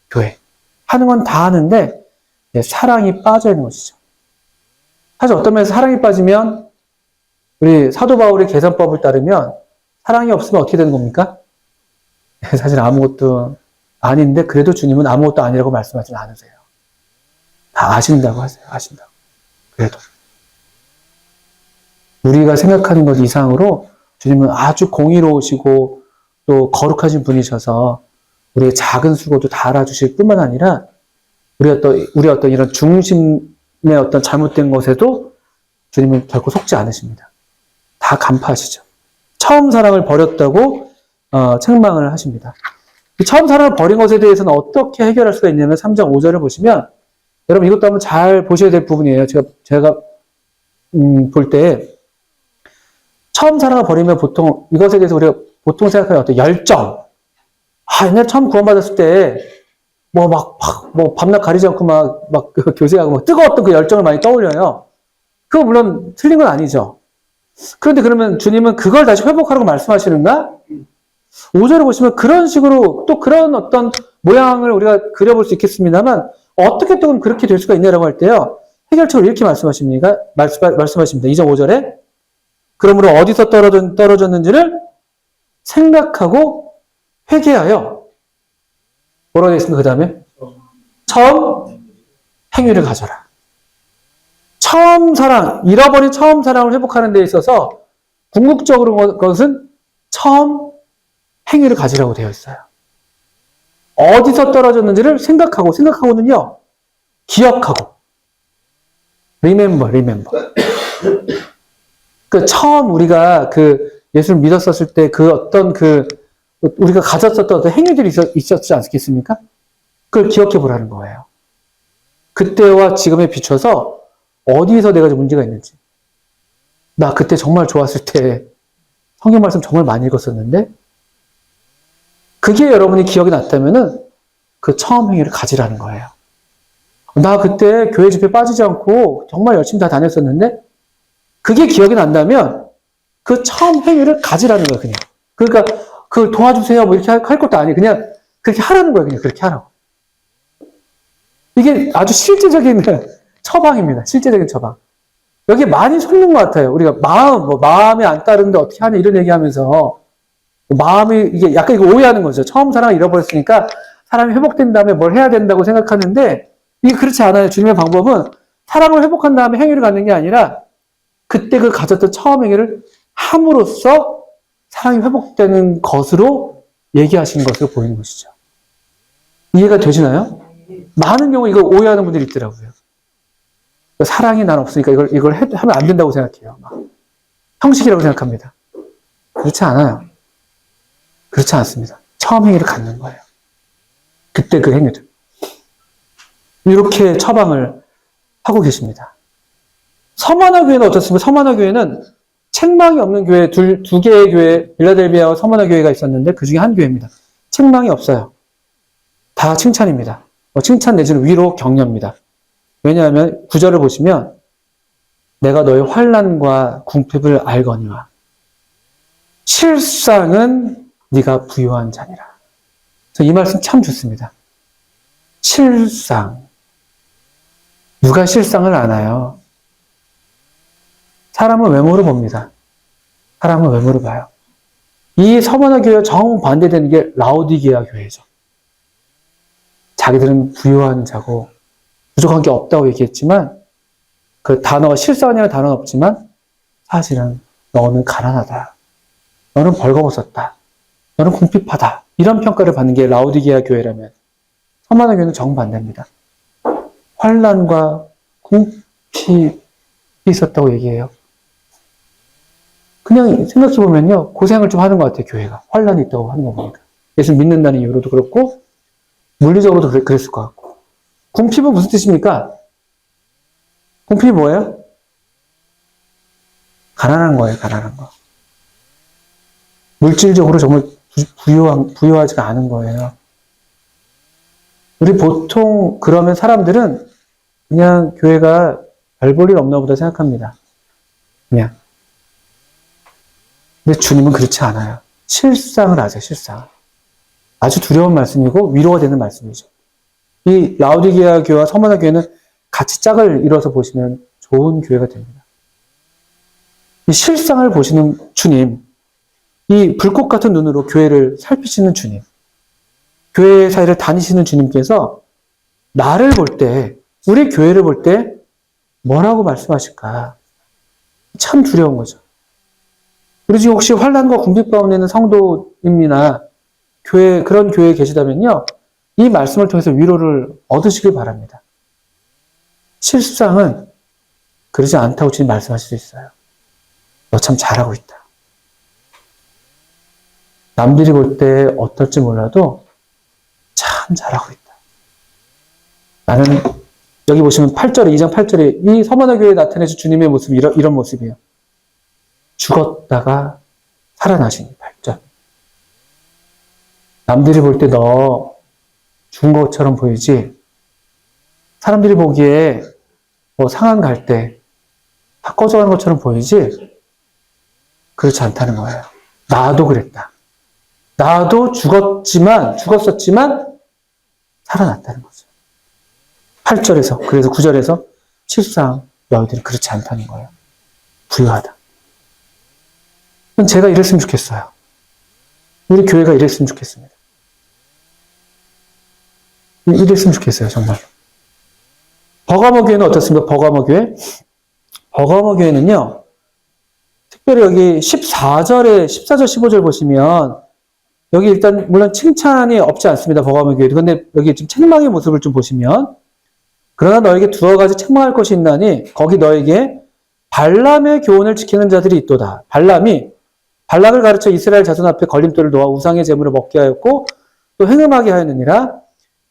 교회 하는 건 다 하는데 사랑이 빠져 있는 것이죠. 사실 어떤 면에서 사랑이 빠지면 우리 사도 바울의 계산법을 따르면 사랑이 없으면 어떻게 되는 겁니까? 사실 아무것도 아닌데 그래도 주님은 아무것도 아니라고 말씀하지 않으세요. 다 아신다고 하세요. 아신다고. 그래도 우리가 생각하는 것 이상으로 주님은 아주 공의로우시고 또 거룩하신 분이셔서 우리의 작은 수고도 다 알아주실 뿐만 아니라 우리 어떤 이런 중심의 어떤 잘못된 것에도 주님은 결코 속지 않으십니다. 다 간파하시죠. 처음 사랑을 버렸다고 책망을 하십니다. 처음 사랑을 버린 것에 대해서는 어떻게 해결할 수가 있냐면 3장 5절을 보시면 여러분 이것도 한번 잘 보셔야 될 부분이에요. 제가 볼 때 처음 사랑을 버리면 보통 이것에 대해서 우리가 보통 생각하는 어떤 열정. 옛날 처음 구원받았을 때 밤낮 가리지 않고 막 교제하고 막 뜨거웠던 그 열정을 많이 떠올려요. 그거 물론 틀린 건 아니죠. 그런데 그러면 주님은 그걸 다시 회복하라고 말씀하시는가? 5절을 보시면 그런 식으로 또 그런 어떤 모양을 우리가 그려볼 수 있겠습니다만 어떻게 또 그렇게 될 수가 있냐라고 할 때요. 해결책을 이렇게 말씀하십니다. 2장 5절에 그러므로 어디서 떨어졌는지를 생각하고 회개하여 뭐라고 되어 있습니까? 그 다음에 처음 행위를 가져라. 잃어버린 처음 사랑을 회복하는 데 있어서 궁극적으로 것은 처음 행위를 가지라고 되어 있어요. 어디서 떨어졌는지를 생각하고는요, 기억하고. remember. 처음 우리가 예수를 믿었었을 때 우리가 가졌었던 어떤 행위들이 있었지 않겠습니까? 그걸 기억해 보라는 거예요. 그때와 지금에 비춰서 어디에서 내가 문제가 있는지. 나 그때 정말 좋았을 때 성경 말씀 정말 많이 읽었었는데 그게 여러분이 기억이 났다면은 그 처음 행위를 가지라는 거예요. 나 그때 교회 집회 빠지지 않고 정말 열심히 다 다녔었는데 그게 기억이 난다면 그 처음 행위를 가지라는 거예요, 그냥. 그러니까 그걸 도와주세요 뭐 이렇게 할 것도 아니에요. 그냥 그렇게 하라는 거예요. 그냥 그렇게 하라고. 이게 아주 실제적인 처방입니다. 실제적인 처방. 여기에 많이 속는 것 같아요. 우리가 마음이 안 따르는데 어떻게 하냐 이런 얘기하면서 이게 약간 이거 오해하는 거죠. 처음 사랑을 잃어버렸으니까 사람이 회복된 다음에 뭘 해야 된다고 생각하는데 이게 그렇지 않아요. 주님의 방법은 사랑을 회복한 다음에 행위를 갖는 게 아니라 그때 가졌던 처음 행위를 함으로써 사랑이 회복되는 것으로 얘기하시는 것으로 보이는 것이죠. 이해가 되시나요? 많은 경우 이걸 오해하는 분들이 있더라고요. 사랑이 난 없으니까 이걸 하면 안 된다고 생각해요. 형식이라고 생각합니다. 그렇지 않아요. 그렇지 않습니다. 처음 행위를 갖는 거예요. 그때 그 행위들. 이렇게 처방을 하고 계십니다. 서머나 교회는 어떻습니까? 서머나 교회는 책망이 없는 교회, 두 개의 교회, 빌라델비아와 서머나 교회가 있었는데 그 중에 한 교회입니다. 책망이 없어요. 다 칭찬입니다. 칭찬 내지는 위로 격려입니다. 왜냐하면 구절을 보시면 내가 너의 환난과 궁핍을 알거니와 실상은 네가 부유한 자니라. 이 말씀 참 좋습니다. 실상. 누가 실상을 아나요? 사람은 외모로 봅니다. 사람은 외모로 봐요. 이 서머나 교회와 정반대되는 게 라오디게아 교회죠. 자기들은 부유한 자고 부족한 게 없다고 얘기했지만 그 단어가 실상이라는 단어는 없지만 사실은 너는 가난하다. 너는 벌거벗었다. 너는 궁핍하다. 이런 평가를 받는 게 라오디게아 교회라면 서머나 교회는 정반대입니다. 환난과 궁핍이 있었다고 얘기해요. 그냥 생각해보면요. 고생을 좀 하는 것 같아요. 교회가. 환난이 있다고 하는 거 보니까. 예수 믿는다는 이유로도 그렇고 물리적으로도 그랬을 것 같고. 궁핍은 무슨 뜻입니까? 궁핍이 뭐예요? 가난한 거예요. 가난한 거. 물질적으로 정말 부유하지가 않은 거예요. 우리 보통 그러면 사람들은 그냥 교회가 별 볼 일 없나 보다 생각합니다. 그냥. 근데 주님은 그렇지 않아요. 실상을 아세요. 실상. 아주 두려운 말씀이고 위로가 되는 말씀이죠. 이 라오디게아 교회와 서머나 교회는 같이 짝을 이뤄서 보시면 좋은 교회가 됩니다. 이 실상을 보시는 주님, 이 불꽃 같은 눈으로 교회를 살피시는 주님, 교회 사이를 다니시는 주님께서 나를 볼 때, 우리 교회를 볼 때 뭐라고 말씀하실까? 참 두려운 거죠. 우리 지금 혹시 환난과 궁핍 가운데 있는 성도님이나 그런 교회에 계시다면요, 이 말씀을 통해서 위로를 얻으시길 바랍니다. 실상은 그러지 않다고 주님 말씀하실 수 있어요. 너 참 잘하고 있다. 남들이 볼 때 어떨지 몰라도 참 잘하고 있다. 나는 여기 보시면 8절에 2장 8절에 이 서머나 교회에 나타내신 주님의 모습이 이런 모습이에요. 죽었다가 살아나신 8절. 남들이 볼 때 너 죽은 것처럼 보이지 사람들이 보기에 뭐 상한 갈 때 다 꺼져가는 것처럼 보이지 그렇지 않다는 거예요. 나도 그랬다. 나도 죽었지만 살아났다는 거죠. 8절에서 그래서 9절에서 실상 너희들이 그렇지 않다는 거예요. 부유하다. 제가 이랬으면 좋겠어요. 우리 교회가 이랬으면 좋겠습니다. 이랬으면 좋겠어요, 정말. 버가모 교회는 어떻습니까? 버가모 교회? 버가모 교회는요, 특별히 여기 14절, 15절 보시면, 여기 일단, 물론 칭찬이 없지 않습니다, 버가모 교회. 그런데 여기 지금 책망의 모습을 좀 보시면, 그러나 너에게 두어 가지 책망할 것이 있나니, 거기 너에게 발람의 교훈을 지키는 자들이 있도다. 발람이 발락을 가르쳐 이스라엘 자손 앞에 걸림돌을 놓아 우상의 제물을 먹게 하였고, 또 행음하게 하였느니라.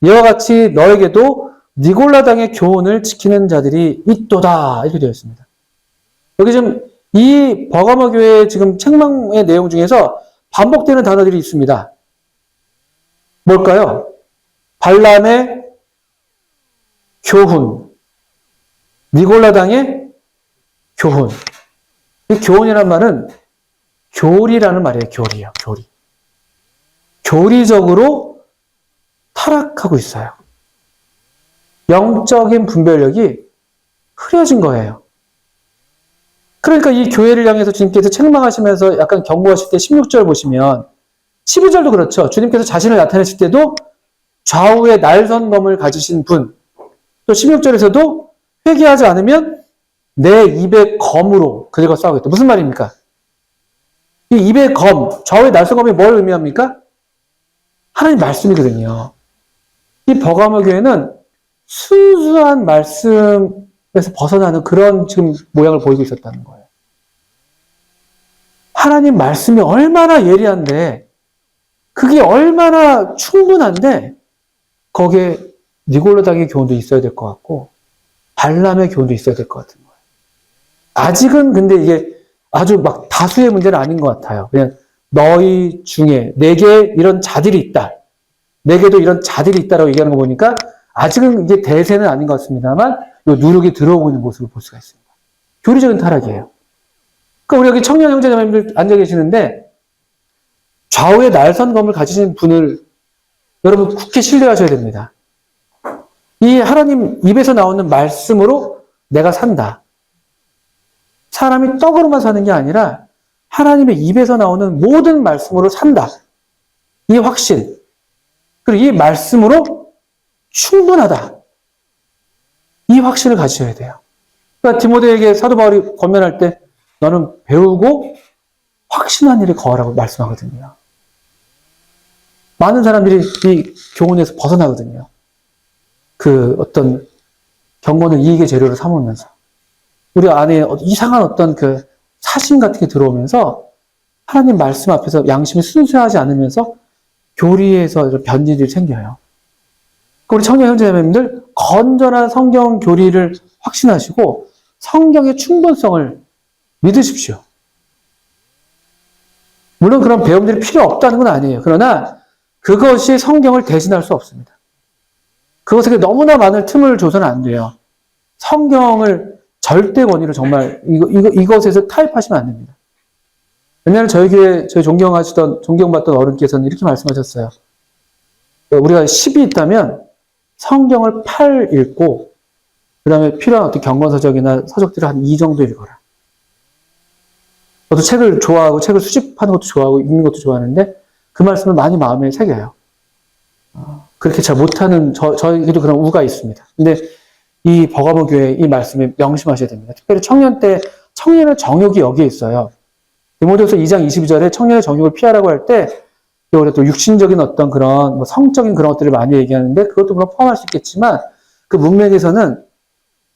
이와 같이 너에게도 니골라당의 교훈을 지키는 자들이 있도다. 이렇게 되어 있습니다. 여기 지금 이 버가모 교회의 지금 책망의 내용 중에서 반복되는 단어들이 있습니다. 뭘까요? 발람의 교훈, 니골라당의 교훈. 이 교훈이란 말은 교리라는 말이에요. 교리요. 교리. 교리적으로 타락하고 있어요. 영적인 분별력이 흐려진 거예요. 그러니까 이 교회를 향해서 주님께서 책망하시면서 약간 경고하실 때 16절 보시면 12절도 그렇죠. 주님께서 자신을 나타내실 때도 좌우의 날선검을 가지신 분, 또 16절에서도 회개하지 않으면 내 입의 검으로 그들과 싸우겠다. 무슨 말입니까? 이 입의 검, 좌우의 날선검이 뭘 의미합니까? 하나님 말씀이거든요. 이 버가모 교회는 순수한 말씀에서 벗어나는 그런 지금 모양을 보이고 있었다는 거예요. 하나님 말씀이 얼마나 예리한데, 그게 얼마나 충분한데, 거기에 니골라당의 교훈도 있어야 될 것 같고, 발람의 교훈도 있어야 될 것 같은 거예요. 아직은 근데 이게 아주 막 다수의 문제는 아닌 것 같아요. 그냥 너희 중에 내게 이런 자들이 있다. 내게도 이런 자들이 있다라고 얘기하는 거 보니까 아직은 이게 대세는 아닌 것 같습니다만 이 누룩이 들어오고 있는 모습을 볼 수가 있습니다. 교리적인 타락이에요. 그러니까 우리 여기 청년 형제자매님들 앉아 계시는데 좌우의 날선검을 가지신 분을 여러분 굳게 신뢰하셔야 됩니다. 이 하나님 입에서 나오는 말씀으로 내가 산다. 사람이 떡으로만 사는 게 아니라 하나님의 입에서 나오는 모든 말씀으로 산다. 이 확신. 그리고 이 말씀으로 충분하다. 이 확신을 가지셔야 돼요. 그러니까 디모데에게 사도 바울이 권면할 때 너는 배우고 확신한 일을 거하라고 말씀하거든요. 많은 사람들이 이 교훈에서 벗어나거든요. 그 어떤 경고는 이익의 재료로 삼으면서 우리 안에 이상한 어떤 그 사심 같은 게 들어오면서 하나님 말씀 앞에서 양심이 순수하지 않으면서 교리에서 이런 변질이 생겨요. 우리 청년 형제자매님들 건전한 성경 교리를 확신하시고 성경의 충분성을 믿으십시오. 물론 그런 배움들이 필요 없다는 건 아니에요. 그러나 그것이 성경을 대신할 수 없습니다. 그것에게 너무나 많은 틈을 줘서는 안 돼요. 성경을 절대 권위로 정말 이것에서 타협하시면 안 됩니다. 옛날에 저희 교회 저희 존경받던 어른께서는 이렇게 말씀하셨어요. 우리가 10이 있다면 성경을 8 읽고 그 다음에 필요한 어떤 경건서적이나 서적들을 한 2 정도 읽어라. 저도 책을 좋아하고 책을 수집하는 것도 좋아하고 읽는 것도 좋아하는데 그 말씀을 많이 마음에 새겨요. 그렇게 잘 못하는 저에게도 그런 우가 있습니다. 근데 이 버가모 교회 이 말씀에 명심하셔야 됩니다. 특별히 청년 때 청년의 정욕이 여기에 있어요. 디모데후서 2장 22절에 청년의 정욕을 피하라고 할 때 우리가 또 육신적인 어떤 그런 뭐 성적인 그런 것들을 많이 얘기하는데 그것도 물론 포함할 수 있겠지만 그 문맥에서는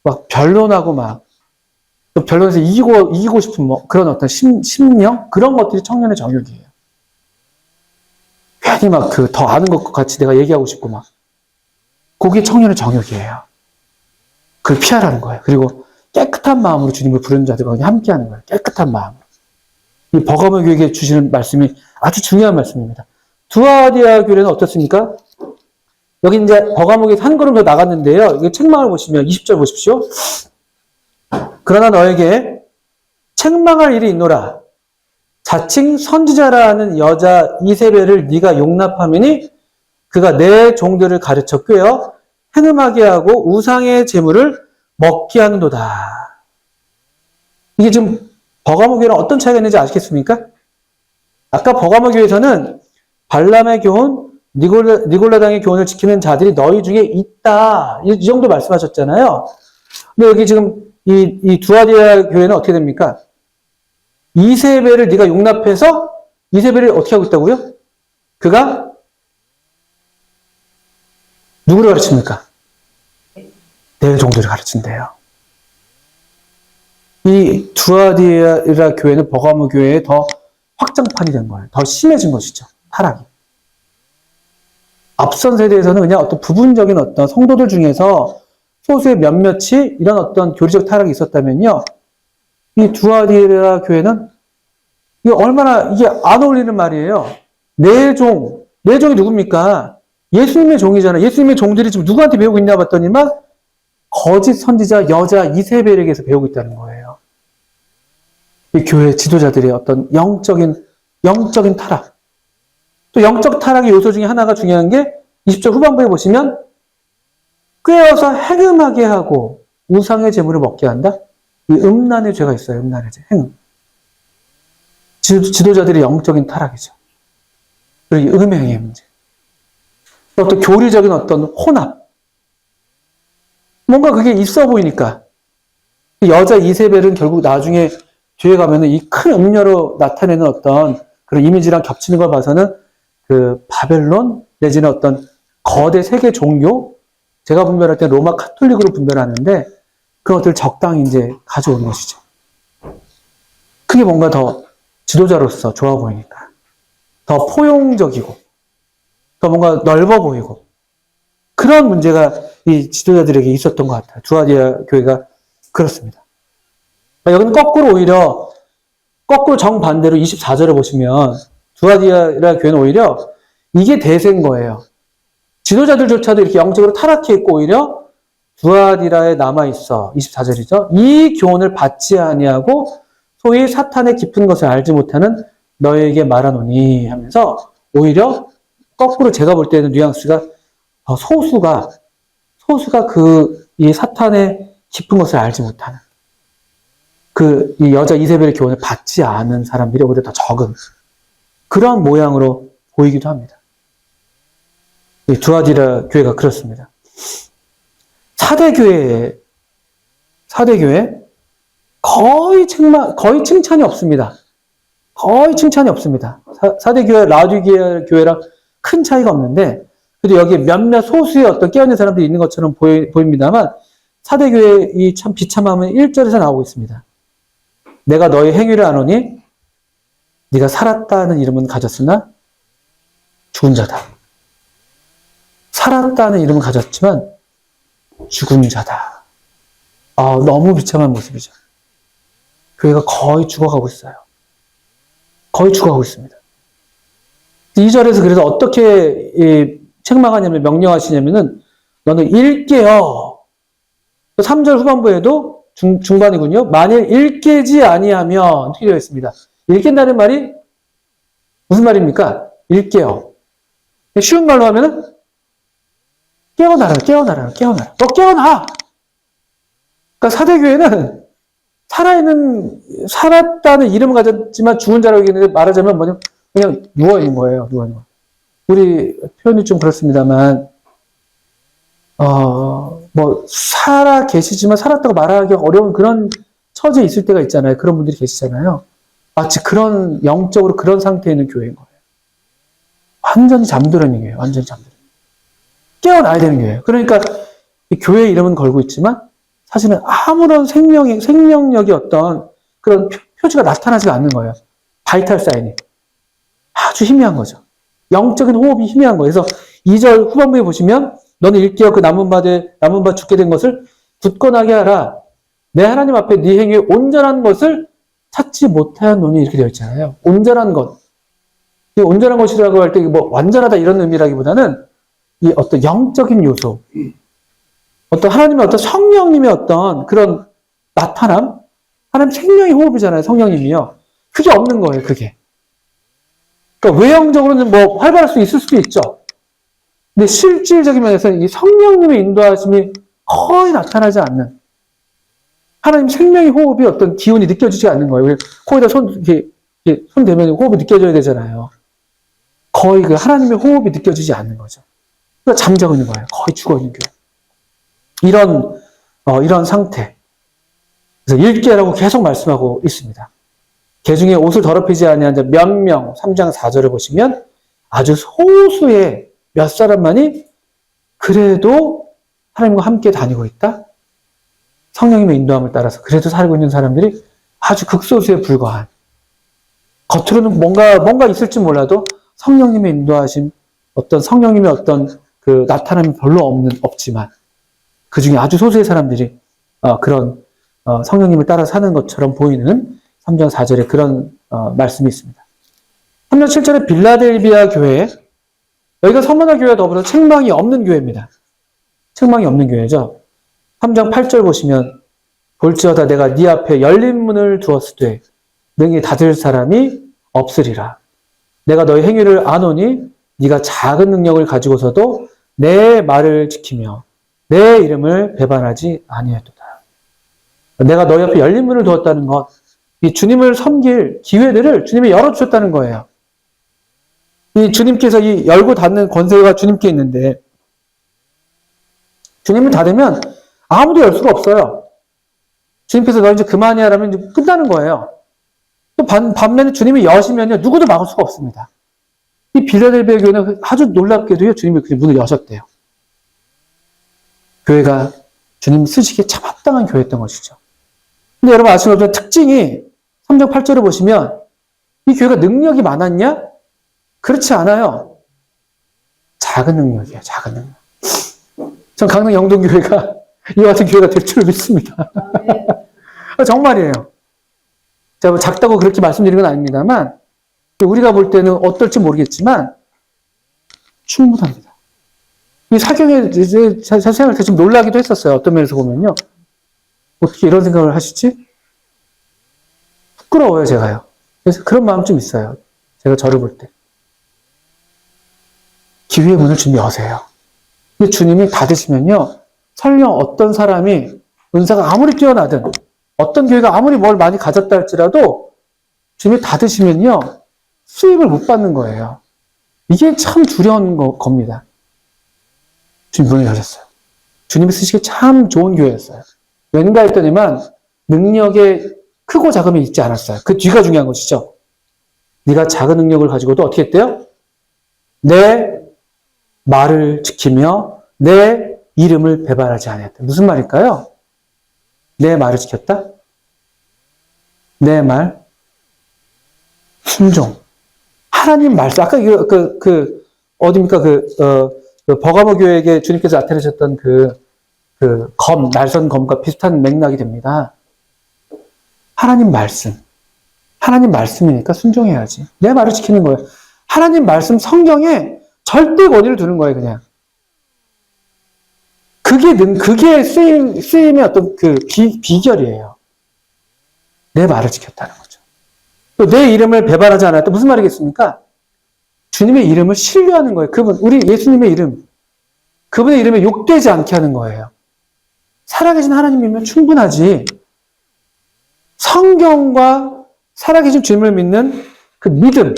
막 변론하고 막 또 변론에서 이기고 싶은 뭐 그런 어떤 심령 그런 것들이 청년의 정욕이에요. 괜히 막 그 더 아는 것 같이 내가 얘기하고 싶고 막. 그게 청년의 정욕이에요. 그걸 피하라는 거예요. 그리고 깨끗한 마음으로 주님을 부르는 자들과 그냥 함께 하는 거예요. 깨끗한 마음으로. 이 버가모 교회에게 주시는 말씀이 아주 중요한 말씀입니다. 두아디아 교회는 어떻습니까? 여기 이제 버가모 교회에서 한 걸음 더 나갔는데요. 이 책망을 보시면 20절 보십시오. 그러나 너에게 책망할 일이 있노라. 자칭 선지자라는 여자 이세벨을 네가 용납하면이 그가 내 종들을 가르쳐 꿰어 행음하게 하고 우상의 제물을 먹게 하는도다. 이게 지금 버가모 교회랑 어떤 차이가 있는지 아시겠습니까? 아까 버가모 교회에서는 발람의 교훈, 니골라당의 교훈을 지키는 자들이 너희 중에 있다. 이 정도 말씀하셨잖아요. 근데 여기 지금 이 두아디아 교회는 어떻게 됩니까? 이세벨을 네가 용납해서 이세벨이 어떻게 하고 있다고요? 그가 누구를 가르칩니까? 내 종들을 가르친대요. 이 두아디아 교회는 버가모 교회에 더 확장판이 된 거예요. 더 심해진 것이죠. 타락이. 앞선 세대에서는 그냥 어떤 부분적인 어떤 성도들 중에서 소수의 몇몇이 이런 어떤 교리적 타락이 있었다면요. 이 두아디아 교회는 이게 얼마나 이게 안 어울리는 말이에요. 내 종이 누굽니까? 예수님의 종이잖아. 예수님의 종들이 지금 누구한테 배우고 있냐 봤더니만 거짓 선지자 여자 이세벨에게서 배우고 있다는 거예요. 이 교회 지도자들의 어떤 영적인 타락. 또 영적 타락의 요소 중에 하나가 중요한 게 20절 후반부에 보시면 꿰어서 행음하게 하고 우상의 제물을 먹게 한다. 이 음란의 죄가 있어요. 음란의 죄. 행음. 지도자들의 영적인 타락이죠. 그리고 음행의 문제. 어떤 교리적인 어떤 혼합. 뭔가 그게 있어 보이니까. 여자 이세벨은 결국 나중에 뒤에 가면은 이 큰 음녀로 나타내는 어떤 그런 이미지랑 겹치는 걸 봐서는 그 바벨론 내지는 어떤 거대 세계 종교, 제가 분별할 때 로마 카톨릭으로 분별하는데 그것들 적당히 이제 가져오는 것이죠. 그게 뭔가 더 지도자로서 좋아 보이니까. 더 포용적이고, 더 뭔가 넓어 보이고, 그런 문제가 이 지도자들에게 있었던 것 같아요. 두아디아 교회가 그렇습니다. 여기는 거꾸로 정반대로 24절을 보시면, 두아디아 교회는 오히려 이게 대세인 거예요. 지도자들조차도 이렇게 영적으로 타락해 있고 오히려 두아디라에 남아있어. 24절이죠. 이 교훈을 받지 아니하고 소위 사탄의 깊은 것을 알지 못하는 너에게 말하노니 하면서 오히려 거꾸로 제가 볼 때는 뉘앙스가 소수가 이 사탄의 깊은 것을 알지 못하는 이 여자 이세벨의 교훈을 받지 않은 사람들이 오히려 더 적은 그런 모양으로 보이기도 합니다. 이 두아디라 교회가 그렇습니다. 사대교회 거의 칭찬이 없습니다. 거의 칭찬이 없습니다. 사대교회, 라디게아 교회랑 큰 차이가 없는데, 그래도 여기 몇몇 소수의 어떤 깨어있는 사람들이 있는 것처럼 보입니다만, 사대교회 이 참 비참함은 1절에서 나오고 있습니다. 내가 너의 행위를 아노니, 네가 살았다는 이름은 가졌으나, 죽은 자다. 살았다는 이름은 가졌지만, 죽은 자다. 너무 비참한 모습이죠. 교회가 거의 죽어가고 있어요. 거의 죽어가고 있습니다. 2절에서 그래서 어떻게 책망하냐면 명령하시냐면은 너는 일깨어. 3절 후반부에도 중반이군요. 만일 일깨지 아니하면 어떻게 되어 있습니다. 일깬다는 말이 무슨 말입니까? 일깨어. 쉬운 말로 하면은 깨어나라. 너 깨어나! 그러니까 사대교회는 살았다는 이름을 가졌지만 죽은 자라고 얘기했는데 말하자면 뭐냐, 그냥 누워있는 거예요. 우리 표현이 좀 그렇습니다만, 살아 계시지만 살았다고 말하기 어려운 그런 처지에 있을 때가 있잖아요. 그런 분들이 계시잖아요. 마치 그런, 영적으로 그런 상태에 있는 교회인 거예요. 완전히 잠들어있는 교회예요. 완전히 잠들어있는. 깨어나야 되는 교회예요. 그러니까 이 교회 이름은 걸고 있지만 사실은 아무런 생명력이 어떤 그런 표지가 나타나지가 않는 거예요. 바이탈 사인이. 아주 희미한 거죠. 영적인 호흡이 희미한 거예요. 그래서 2절 후반부에 보시면 너는 일깨어 그 남은 바 죽게 된 것을 굳건하게 하라. 내 하나님 앞에 네 행위에 온전한 것을 찾지 못하였노니 이렇게 되어 있잖아요. 온전한 것. 이 온전한 것이라고 할 때 뭐 완전하다 이런 의미라기보다는 이 어떤 영적인 요소, 어떤 하나님의 어떤 성령님의 어떤 그런 나타남, 하나님 생명의 호흡이잖아요. 성령님이요. 그게 없는 거예요. 그게. 그러니까 외형적으로는 뭐 활발할 수 있을 수도 있죠. 근데 실질적인 면에서는 이 성령님의 인도하심이 거의 나타나지 않는 하나님 생명의 호흡이 어떤 기운이 느껴지지 않는 거예요. 코에다 손 대면 호흡이 느껴져야 되잖아요. 거의 그 하나님의 호흡이 느껴지지 않는 거죠. 그러니까 잠자고 있는 거예요. 거의 죽어 있는 교회. 이런 상태. 그래서 일개라고 계속 말씀하고 있습니다. 개중에 옷을 더럽히지 아니한 자 몇 명, 3장 4절을 보시면 아주 소수의 몇 사람만이 그래도 하나님과 함께 다니고 있다? 성령님의 인도함을 따라서 그래도 살고 있는 사람들이 아주 극소수에 불과한, 겉으로는 뭔가 있을지 몰라도 성령님의 인도하심, 어떤 성령님의 어떤 그 나타남이 별로 없지만 그 중에 아주 소수의 사람들이 그런 성령님을 따라 사는 것처럼 보이는 3장 4절에 그런 말씀이 있습니다. 3장 7절에 빌라델비아 교회, 여기가 서머나 교회와 더불어 책망이 없는 교회입니다. 책망이 없는 교회죠. 3장 8절 보시면 볼지어다 내가 네 앞에 열린 문을 두었으되 능히 닫을 사람이 없으리라. 내가 너의 행위를 아노니 네가 작은 능력을 가지고서도 내 말을 지키며 내 이름을 배반하지 아니하였도다. 내가 너희 앞에 열린 문을 두었다는 것, 이 주님을 섬길 기회들을 주님이 열어주셨다는 거예요. 이 주님께서 이 열고 닫는 권세가 주님께 있는데 주님을 닫으면 아무도 열 수가 없어요. 주님께서 너 이제 그만이야 라면 이제 끝나는 거예요. 또 반면에 주님이 여시면요 누구도 막을 수가 없습니다. 이 빌라델비아 교회는 아주 놀랍게도요 주님이 그 문을 여셨대요. 교회가 주님 쓰시기에 참 합당한 교회였던 것이죠. 근데 여러분 아시는 것처럼 특징이 3장 8절을 보시면 이 교회가 능력이 많았냐? 그렇지 않아요. 작은 능력이에요. 작은 능력. 전 강릉 영동교회가 이와 같은 교회가 될 줄 믿습니다. 정말이에요. 제가 뭐 작다고 그렇게 말씀드리는 건 아닙니다만 우리가 볼 때는 어떨지 모르겠지만 충분합니다. 이 사경에 이제 사생활 때 좀 놀라기도 했었어요. 어떤 면에서 보면요. 어떻게 이런 생각을 하시지? 부끄러워요, 제가요. 그래서 그런 마음 좀 있어요. 제가 저를 볼 때. 기회의 문을 주님이 여세요. 근데 주님이 닫으시면요. 설령 어떤 사람이 은사가 아무리 뛰어나든 어떤 교회가 아무리 뭘 많이 가졌다 할지라도 주님이 닫으시면요. 수입을 못 받는 거예요. 이게 참 두려운 겁니다. 주님 문을 열었어요. 주님이 쓰시기에 참 좋은 교회였어요. 왠가 했더니만 능력에 크고 작음이 있지 않았어요. 그 뒤가 중요한 것이죠. 네가 작은 능력을 가지고도 어떻게 했대요? 내 말을 지키며 내 이름을 배반하지 않았다. 무슨 말일까요? 내 말을 지켰다? 내 말, 순종. 하나님 말씀. 아까 어디입니까? 버가모 교회에게 주님께서 나타내셨던 날선 검과 비슷한 맥락이 됩니다. 하나님 말씀. 하나님 말씀이니까 순종해야지. 내 말을 지키는 거예요. 하나님 말씀 성경에 절대 권위를 두는 거예요, 그냥. 그게 쓰임의 어떤 비결이에요. 내 말을 지켰다는 거죠. 또 내 이름을 배반하지 않았다. 무슨 말이겠습니까? 주님의 이름을 신뢰하는 거예요. 우리 예수님의 이름. 그분의 이름에 욕되지 않게 하는 거예요. 살아계신 하나님이면 충분하지. 성경과 살아계신 주님을 믿는 그 믿음.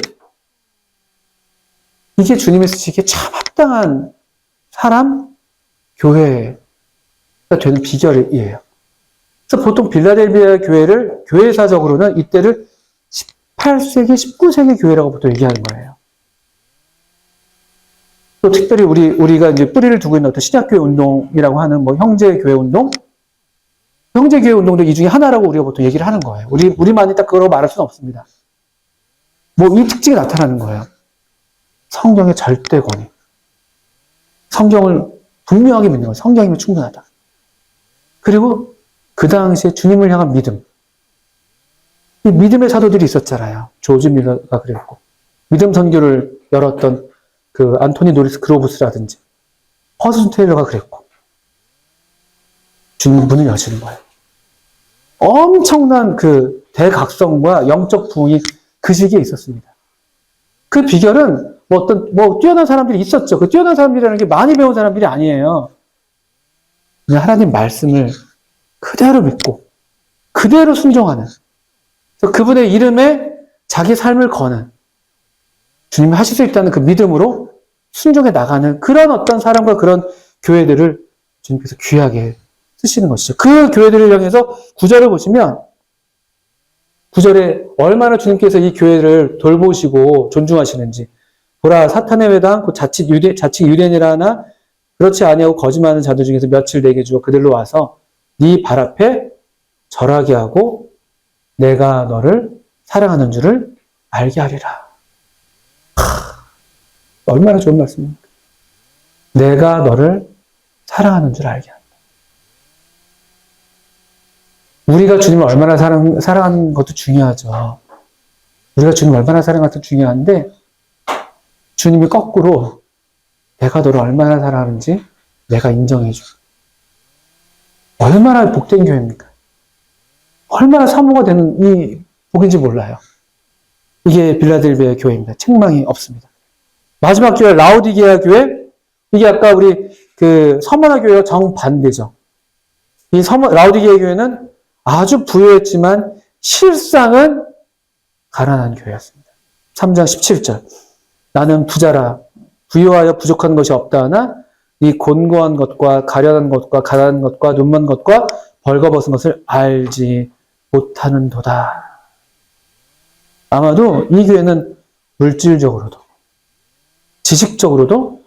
이게 주님의 쓰시기에 참 합당한 사람, 교회가 되는 비결이에요. 그래서 보통 빌라델비아 교회를 교회사적으로는 이때를 18세기, 19세기 교회라고 보통 얘기하는 거예요. 또 특별히 우리가 이제 뿌리를 두고 있는 어떤 신약교회 운동이라고 하는 형제교회 운동? 형제교회 운동도 이 중에 하나라고 우리가 보통 얘기를 하는 거예요. 우리만이 딱 그거라고 말할 수는 없습니다. 이 특징이 나타나는 거예요. 성경의 절대 권위. 성경을 분명하게 믿는 거예요. 성경이면 충분하다. 그리고 그 당시에 주님을 향한 믿음. 이 믿음의 사도들이 있었잖아요. 조지 밀러가 그랬고, 믿음 선교를 열었던 그 안토니 노리스 그로브스라든지, 허슨 테일러가 그랬고, 주님 문을 여시는 거예요. 엄청난 그 대각성과 영적 부흥이 그 시기에 있었습니다. 그 비결은 뛰어난 사람들이 있었죠. 그 뛰어난 사람들이라는 게 많이 배운 사람들이 아니에요. 그냥 하나님 말씀을 그대로 믿고, 그대로 순종하는, 그래서 그분의 이름에 자기 삶을 거는, 주님이 하실 수 있다는 그 믿음으로 순종해 나가는 그런 어떤 사람과 그런 교회들을 주님께서 귀하게 쓰시는 것이죠. 그 교회들을 향해서 9절을 보시면 9절에 얼마나 주님께서 이 교회를 돌보시고 존중하시는지. 보라, 사탄의 회당 곧 자칭 유대인이라 하나 그렇지 아니하고 거짓말하는 자들 중에서 며칠 내게 주어 그들로 와서 네 발 앞에 절하게 하고 내가 너를 사랑하는 줄을 알게 하리라. 얼마나 좋은 말씀입니까? 내가 너를 사랑하는 줄 알게 한다. 우리가 주님을 얼마나 사랑하는 것도 중요하죠. 우리가 주님을 얼마나 사랑하는 것도 중요한데, 주님이 거꾸로 내가 너를 얼마나 사랑하는지 내가 인정해줘. 얼마나 복된 교회입니까? 얼마나 사모가 되는 이 복인지 몰라요. 이게 빌라델비아 교회입니다. 책망이 없습니다. 마지막 교회, 라오디게아 교회, 이게 아까 우리 그 서머나 교회와 정반대죠. 이 라오디게아 교회는 아주 부유했지만 실상은 가난한 교회였습니다. 3장 17절. 나는 부자라 부유하여 부족한 것이 없다 하나 이 곤고한 것과 가련한 것과 가난한 것과 눈먼 것과 벌거벗은 것을 알지 못하는도다. 아마도 이 교회는 물질적으로도 지식적으로도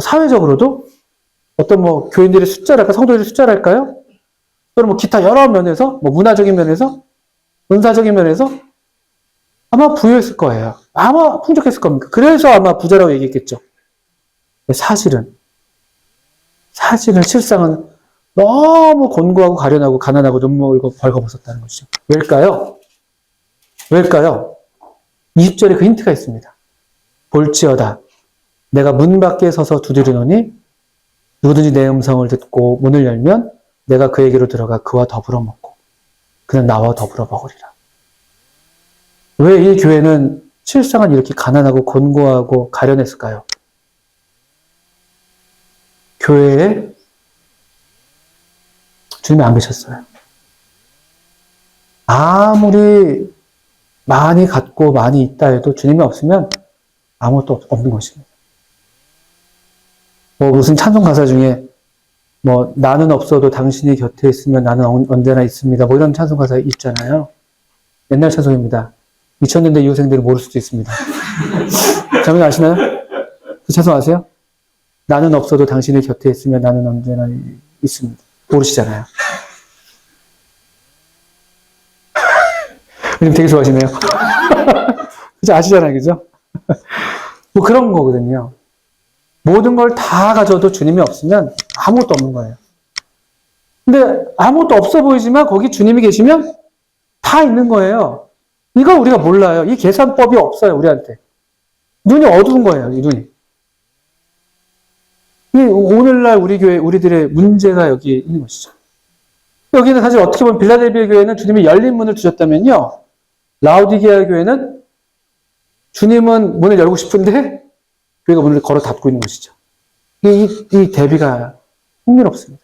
사회적으로도 어떤 교인들의 숫자랄까 성도들의 숫자랄까요? 또는 기타 여러 면에서 문화적인 면에서 은사적인 면에서 아마 부유했을 거예요. 아마 풍족했을 겁니다. 그래서 아마 부자라고 얘기했겠죠. 사실은 실상은 너무 곤고하고 가련하고 가난하고 눈물고 벌거벗었다는 것이죠. 왜일까요? 20절에 그 힌트가 있습니다. 볼지어다 내가 문 밖에 서서 두드리노니 누구든지 내 음성을 듣고 문을 열면 내가 그에게로 들어가 그와 더불어 먹고 그는 나와 더불어 먹으리라. 왜 이 교회는 실상은 이렇게 가난하고 곤고하고 가련했을까요? 교회에 주님이 안 계셨어요. 아무리 많이 갖고 많이 있다 해도 주님이 없으면 아무것도 없는 것입니다. 무슨 찬송 가사 중에 나는 없어도 당신이 곁에 있으면 나는 언제나 있습니다. 이런 찬송 가사 있잖아요. 옛날 찬송입니다. 2000년대 이후생들은 모를 수도 있습니다. 자매님 아시나요? 그 찬송 아세요? 나는 없어도 당신이 곁에 있으면 나는 언제나 있습니다. 모르시잖아요. 요즘 되게 좋아하시네요. 그죠? 아시잖아요. 그죠? 그런 거거든요. 모든 걸 다 가져도 주님이 없으면 아무것도 없는 거예요. 근데 아무것도 없어 보이지만 거기 주님이 계시면 다 있는 거예요. 이걸 우리가 몰라요. 이 계산법이 없어요, 우리한테. 눈이 어두운 거예요, 이 눈이. 오늘날 우리 교회, 우리들의 문제가 여기 있는 것이죠. 여기는 사실 어떻게 보면 빌라델비아 교회는 주님이 열린 문을 두셨다면요. 라오디게아 교회는 주님은 문을 열고 싶은데 교회가 문을 걸어 닫고 있는 것이죠. 이 대비가 흥미롭습니다.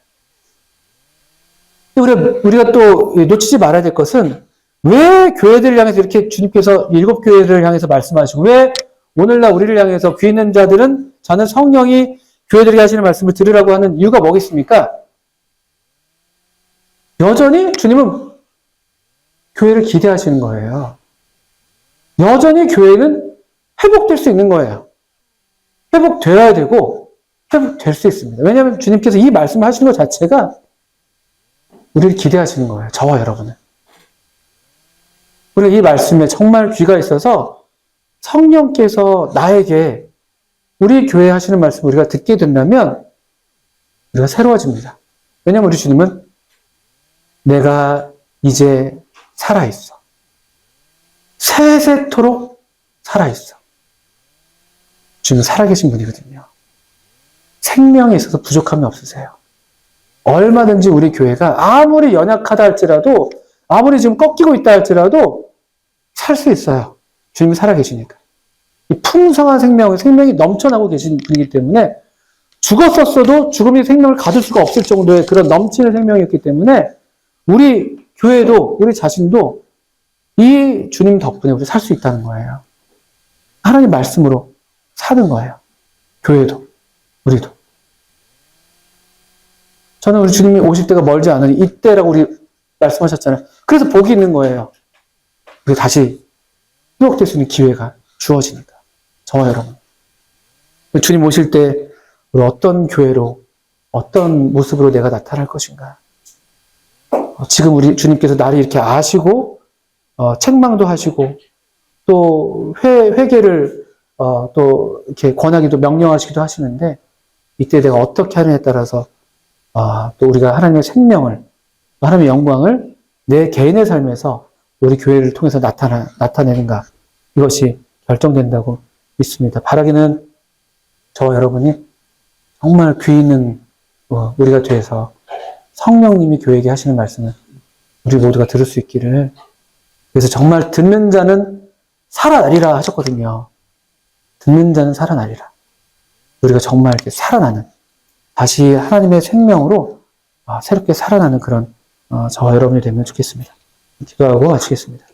우리가 또 놓치지 말아야 될 것은 왜 교회들을 향해서 이렇게 주님께서 7교회를 향해서 말씀하시고 왜 오늘날 우리를 향해서 귀 있는 자들은 저는 성령이 교회들에게 하시는 말씀을 들으라고 하는 이유가 뭐겠습니까? 여전히 주님은 교회를 기대하시는 거예요. 여전히 교회는 회복될 수 있는 거예요. 회복되어야 되고 회복될 수 있습니다. 왜냐하면 주님께서 이 말씀을 하시는 것 자체가 우리를 기대하시는 거예요. 저와 여러분을. 우리가 이 말씀에 정말 귀가 있어서 성령께서 나에게 우리 교회 하시는 말씀 우리가 듣게 된다면 우리가 새로워집니다. 왜냐하면 우리 주님은 내가 이제 살아있어. 세세토록 살아있어. 주님은 살아계신 분이거든요. 생명에 있어서 부족함이 없으세요. 얼마든지 우리 교회가 아무리 연약하다 할지라도, 아무리 지금 꺾이고 있다 할지라도 살 수 있어요. 주님이 살아계시니까. 이 풍성한 생명이 넘쳐나고 계신 분이기 때문에 죽었었어도 죽음이 생명을 가질 수가 없을 정도의 그런 넘치는 생명이었기 때문에 우리 교회도, 우리 자신도 이 주님 덕분에 우리 살 수 있다는 거예요. 하나님 말씀으로 사는 거예요. 교회도, 우리도. 저는 우리 주님이 오실 때가 멀지 않으니 이때라고 우리 말씀하셨잖아요. 그래서 복이 있는 거예요. 그리고 다시 회복될 수 있는 기회가 주어지니까. 저와 여러분. 주님 오실 때 우리 어떤 교회로, 어떤 모습으로 내가 나타날 것인가. 지금 우리 주님께서 나를 이렇게 아시고, 책망도 하시고, 또 회개를 또 이렇게 권하기도 명령하시기도 하시는데, 이때 내가 어떻게 하느냐에 따라서 또 우리가 하나님의 생명을, 하나님의 영광을 내 개인의 삶에서 우리 교회를 통해서 나타내는가, 이것이 결정된다고 믿습니다. 바라기는 저와 여러분이 정말 귀 있는 우리가 돼서 성령님이 교회에게 하시는 말씀을 우리 모두가 들을 수 있기를. 그래서 정말 듣는 자는 살아나리라 하셨거든요. 듣는 자는 살아나리라. 우리가 정말 이렇게 살아나는, 다시 하나님의 생명으로 새롭게 살아나는 그런 저와 여러분이 되면 좋겠습니다. 기도하고 마치겠습니다.